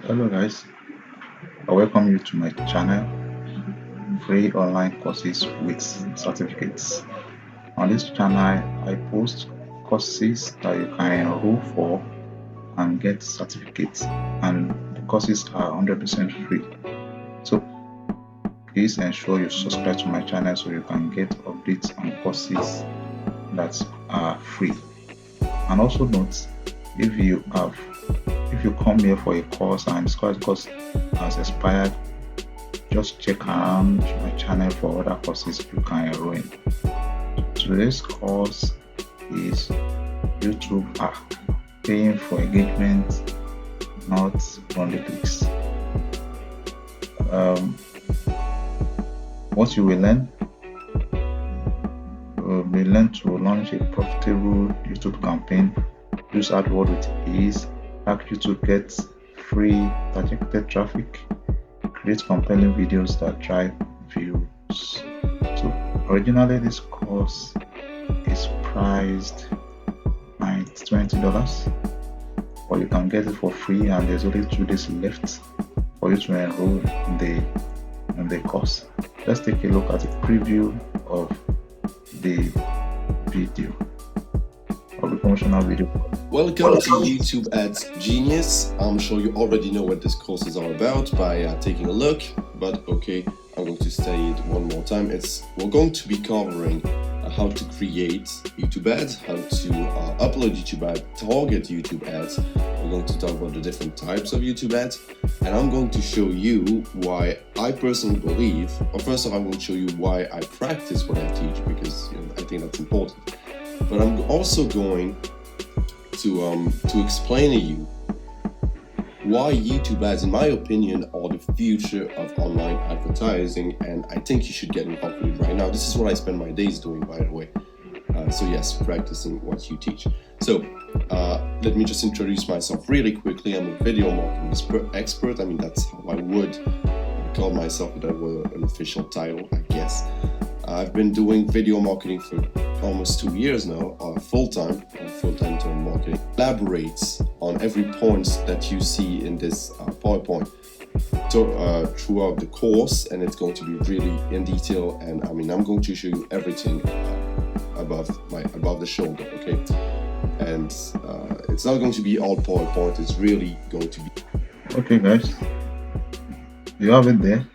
Hello guys, I welcome you to my channel, Free Online Courses with Certificates. On this channel, I post courses that you can enroll for and get certificates, and the courses are 100% free. So please ensure you subscribe to my channel so you can get updates on courses that are free. And also note, if you come here for a course and the course has expired, just check around my channel for other courses you can enroll in. Today's course is YouTube paying for engagement, not only clicks. What you will learn, we learn to launch a profitable YouTube campaign, use Adwords with ease, hack YouTube get free targeted traffic, create compelling videos that drive views. So originally this course is priced at $20, but you can get it for free, and there's only 2 days left for you to enroll in the course. Let's take a look at a preview of the video, of the promotional video. Welcome to YouTube Ads Genius. I'm sure you already know what this course is all about by taking a look, but okay, I'm going to say it one more time. We're going to be covering how to create YouTube ads, how to upload YouTube ads, target YouTube ads. We're going to talk about the different types of YouTube ads, and I'm going to show you why I personally believe, or first of all, I'm going to show you why I practice what I teach, because I think that's important. But I'm also going to explain to you why YouTube ads, in my opinion, are the future of online advertising, and I think you should get involved with it right now. This is what I spend my days doing, by the way. So yes, practicing what you teach. So let me just introduce myself really quickly. I'm a video marketing expert. I mean, that's how I would call myself if that were an official title, I guess. I've been doing video marketing for almost 2 years now, full-time term marketing. Elaborates on every point that you see in this PowerPoint throughout the course, and it's going to be really in detail, and I mean, I'm going to show you everything above the shoulder, okay? And it's not going to be all PowerPoint, it's really going to be... Okay guys, you have it there.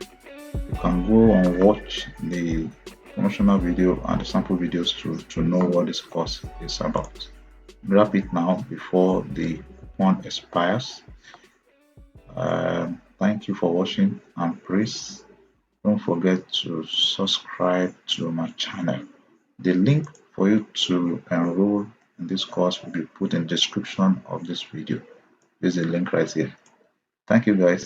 You can go and watch the promotional video and the sample videos to know what this course is about. Grab it now before the one expires. Thank you for watching, and please don't forget to subscribe to my channel. The link for you to enroll in this course will be put in the description of this video. There's a link right here. Thank you guys.